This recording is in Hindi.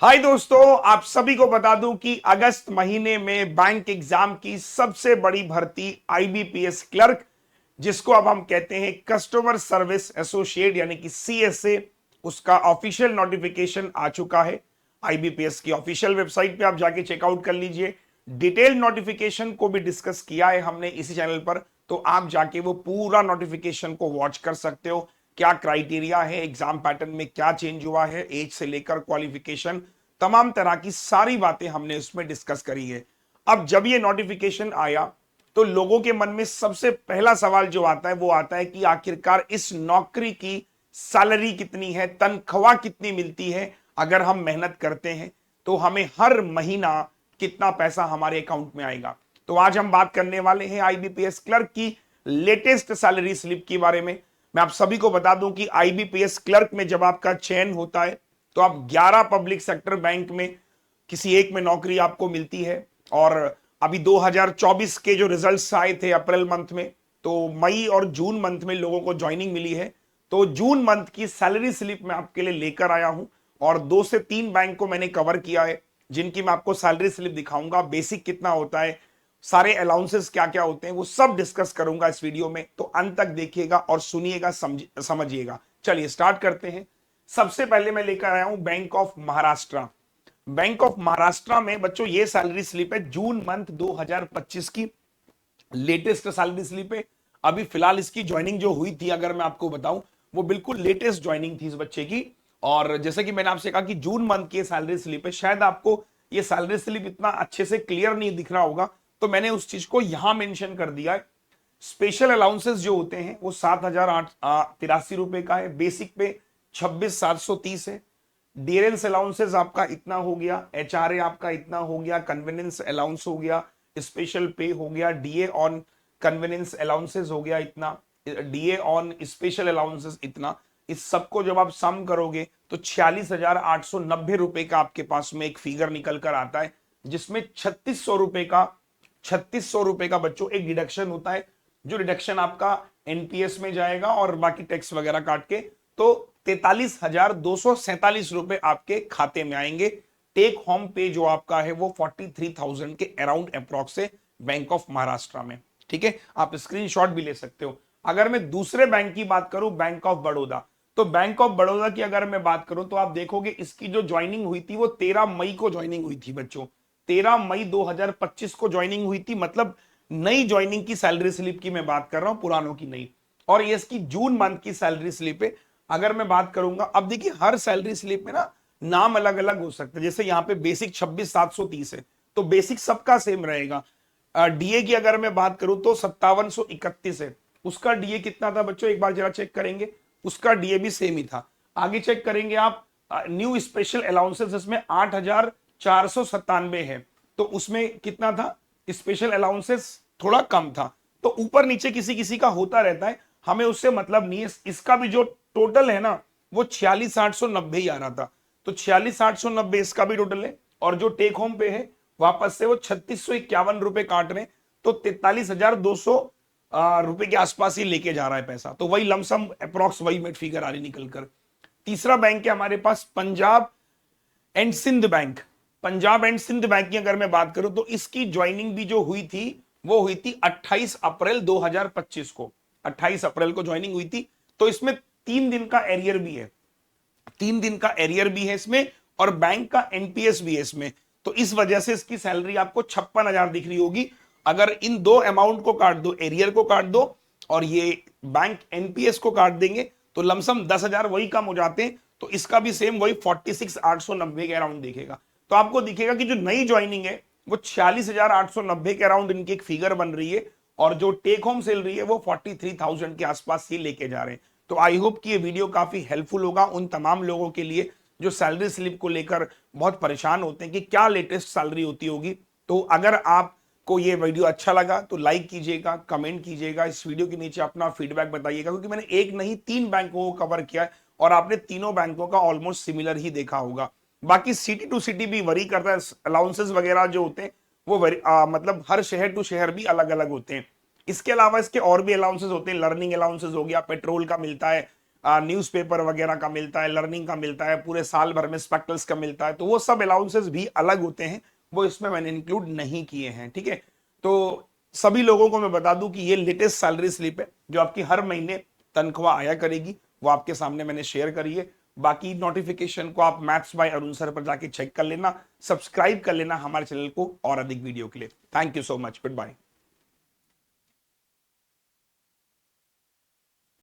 हाय दोस्तों, आप सभी को बता दूं कि अगस्त महीने में बैंक एग्जाम की सबसे बड़ी भर्ती आईबीपीएस क्लर्क, जिसको अब हम कहते हैं कस्टमर सर्विस एसोसिएट यानी कि सीएसए, उसका ऑफिशियल नोटिफिकेशन आ चुका है। आईबीपीएस की ऑफिशियल वेबसाइट पे आप जाके चेकआउट कर लीजिए। डिटेल नोटिफिकेशन को भी डिस्कस किया है हमने इसी चैनल पर, तो आप जाके वो पूरा नोटिफिकेशन को वॉच कर सकते हो। क्या क्राइटेरिया है, एग्जाम पैटर्न में क्या चेंज हुआ है, एज से लेकर क्वालिफिकेशन, तमाम तरह की सारी बातें हमने उसमें डिस्कस करी है। अब जब ये नोटिफिकेशन आया तो लोगों के मन में सबसे पहला सवाल जो आता है वो आता है कि आखिरकार इस नौकरी की सैलरी कितनी है, तनख्वाह कितनी मिलती है, अगर हम मेहनत करते हैं तो हमें हर महीना कितना पैसा हमारे अकाउंट में आएगा। तो आज हम बात करने वाले हैं आईबीपीएस क्लर्क की लेटेस्ट सैलरी स्लिप के बारे में। मैं आप सभी को बता दूं कि आईबीपीएस क्लर्क में जब आपका चयन होता है तो आप 11 पब्लिक सेक्टर बैंक में किसी एक में नौकरी आपको मिलती है। और अभी 2024 के जो रिजल्ट्स आए थे अप्रैल मंथ में, तो मई और जून मंथ में लोगों को ज्वाइनिंग मिली है। तो जून मंथ की सैलरी स्लिप मैं आपके लिए लेकर आया हूं और 2 से 3 बैंक को मैंने कवर किया है, जिनकी मैं आपको सैलरी स्लिप दिखाऊंगा। बेसिक कितना होता है, सारे अलाउंसेस क्या क्या होते हैं, वो सब डिस्कस करूंगा इस वीडियो में। तो अंत तक देखिएगा और सुनिएगा, समझिएगा। चलिए स्टार्ट करते हैं। सबसे पहले मैं लेकर आया हूं bank of Maharashtra. Bank of Maharashtra में बच्चों ये सैलरी स्लिप है जून मंथ 2025 की, लेटेस्ट सैलरी स्लिप है। अभी फिलहाल इसकी ज्वाइनिंग जो हुई थी, अगर मैं आपको बताऊं, वो बिल्कुल लेटेस्ट ज्वाइनिंग थी इस बच्चे की। और जैसे कि मैंने आपसे कहा कि जून मंथ की सैलरी स्लिप है, शायद आपको ये सैलरी स्लिप इतना अच्छे से क्लियर नहीं दिख रहा होगा, तो मैंने उस चीज को यहां मेंशन कर दिया है। स्पेशल अलाउंसेस जो होते हैं वो 7,883 रुपए का है। बेसिक पे 26,730 है। डियरेंस अलाउंसेस आपका इतना हो गया, एचआरए आपका इतना हो गया, कन्वीनियंस अलाउंस हो गया, स्पेशल पे हो गया, डीए ऑन कन्वीनियंस अलाउंसेस हो गया इतना, डीए ऑन स्पेशल अलाउंसेस इतना। इस सबको जब आप सम करोगे तो 46,890 रुपए का आपके पास में एक फिगर निकल कर आता है, जिसमें 3600 रुपए का बच्चों एक डिडक्शन होता है, जो डिडक्शन आपका एनपीएस में जाएगा और बाकी टैक्स वगैरह काट के, तो 43,247 रुपए आपके खाते में आएंगे। टेक होम पे जो आपका है वो 43,000 के अराउंड अप्रॉक्स है बैंक ऑफ महाराष्ट्र में। ठीक है, आप स्क्रीनशॉट भी ले सकते हो। अगर मैं दूसरे बैंक की बात करूं, बैंक ऑफ बड़ौदा, तो बैंक ऑफ बड़ौदा की अगर मैं बात करूं तो आप देखोगे इसकी जो ज्वाइनिंग हुई थी वो 13 मई को ज्वाइनिंग हुई थी बच्चों। 13 मई 2025 को ज्वाइनिंग हुई थी, मतलब नई ज्वाइनिंग की सैलरी स्लिप की मैं बात कर रहा हूं, पुरानों की नहीं। और ये इसकी जून मंथ की सैलरी स्लिप है। अगर मैं बात करूंगा, अब देखिए हर सैलरी स्लिप में ना नाम अलग अलग हो सकते हैं। जैसे यहाँ पे बेसिक 26,730 है, तो बेसिक सबका सेम रहेगा। डीए की अगर मैं बात करूं तो 5731 है। उसका डीए कितना था बच्चों, एक बार जरा चेक करेंगे, उसका डीए भी सेम ही था। आगे चेक करेंगे आप, न्यू स्पेशल अलाउंसेस इसमें 8,497 है, तो उसमें कितना था, स्पेशल अलाउंसेस थोड़ा कम था। तो ऊपर नीचे किसी किसी का होता रहता है, हमें उससे मतलब नहीं है। इसका भी जो टोटल है ना वो 46,890 ही आ रहा था, तो 46,890 इसका भी टोटल है। और जो टेक होम पे है वापस से वो 3651 रुपए काट रहे हैं, तो 43,200 रुपए के आसपास ही लेके जा रहा है पैसा। तो वही लमसम अप्रॉक्स वही मेट फिगर आ रही निकल कर। तीसरा बैंक है हमारे पास Punjab and Sind bank. Punjab and Sind bank की अगर मैं बात करूं तो इसकी ज्वाइनिंग भी जो हुई थी वो हुई थी 28 अप्रैल 2025 को। 28 अप्रैल को ज्वाइनिंग हुई थी। तो इसमें 3 दिन का एरियर भी है, 3 दिन का एरियर भी है इसमें, और बैंक का एनपीएस भी है इसमें। तो इस वजह से इसकी सैलरी आपको 56,000 दिख रही होगी। अगर इन दो अमाउंट को काट दो, एरियर को काट दो और ये बैंक एनपीएस को काट देंगे, तो लमसम 10,000 वही कम हो जाते हैं। तो इसका भी सेम वही 46,890 के अराउंड दिखेगा। तो आपको दिखेगा कि जो नई ज्वाइनिंग है वो 46,890 के अराउंड इनकी एक फिगर बन रही है, और जो टेक होम सैलरी है वो 43,000 के आसपास ही लेके जा रहे हैं। तो आई होप कि ये वीडियो काफी हेल्पफुल होगा उन तमाम लोगों के लिए जो सैलरी स्लिप को लेकर बहुत परेशान होते हैं कि क्या लेटेस्ट सैलरी होती होगी। तो अगर आपको ये वीडियो अच्छा लगा तो लाइक कीजिएगा, कमेंट कीजिएगा, इस वीडियो के नीचे अपना फीडबैक बताइएगा, क्योंकि मैंने एक नहीं 3 बैंकों को कवर किया है और आपने तीनों बैंकों का ऑलमोस्ट सिमिलर ही देखा होगा। बाकी सिटी टू सिटी भी वरी करता है, अलाउंसेस वगैरह जो होते हैं वो मतलब हर शहर टू शहर भी अलग अलग होते हैं। इसके अलावा इसके और भी अलाउंसेस होते हैं, लर्निंग अलाउंसेस हो गया, पेट्रोल का मिलता है, न्यूज़पेपर वगैरह का मिलता है, लर्निंग का मिलता है, पूरे साल भर में स्पेक्टल्स का मिलता है, तो वो सब अलाउंसेस भी अलग होते हैं, वो इसमें मैंने इंक्लूड नहीं किए हैं। ठीक है, तो सभी लोगों को मैं बता दूं कि ये लेटेस्ट सैलरी स्लिप है जो आपकी हर महीने तनख्वाह आया करेगी, वो आपके सामने मैंने शेयर करी है। बाकी नोटिफिकेशन को आप मैथ्स बाय अरुण सर पर जाके चेक कर लेना, सब्सक्राइब कर लेना हमारे चैनल को और अधिक वीडियो के लिए। Thank you so much, good bye.